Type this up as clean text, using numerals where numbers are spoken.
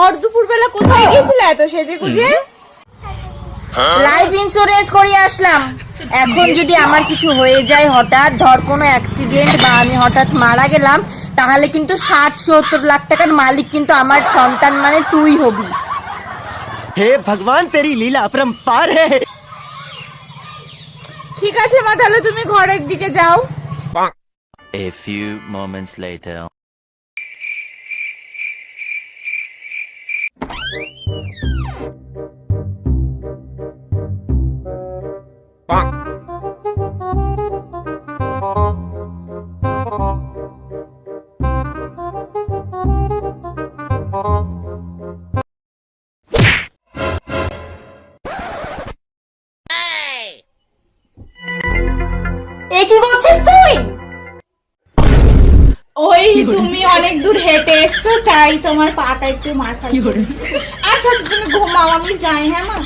ভর দুপুর বেলা কোথায় গেছিলে এত সেজে গুজে? লাইফ ইন্স্যুরেন্স করিয়ে আসলাম। এখন যদি আমার কিছু হয়ে যায়, হঠাৎ ধর কোনো অ্যাক্সিডেন্ট বা আমি হঠাৎ মারা গেলাম, তাহলে কিন্তু 60-70 লাখ টাকার মালিক কিন্তু আমার সন্তান, মানে তুই হবি। हे भगवान तेरी लीला अपरंपार है। ঠিক আছে মা, তাহলে তুমি ঘরের দিকে যাও। A few moments later. এ কি করছিস তুই? ওই তুমি অনেক দূর হেঁটে এসছো, তাই তোমার পাটা একটু মাসাজ করে। আচ্ছা তুমি ঘুমাও, আমি যাই। হ্যাঁ মা।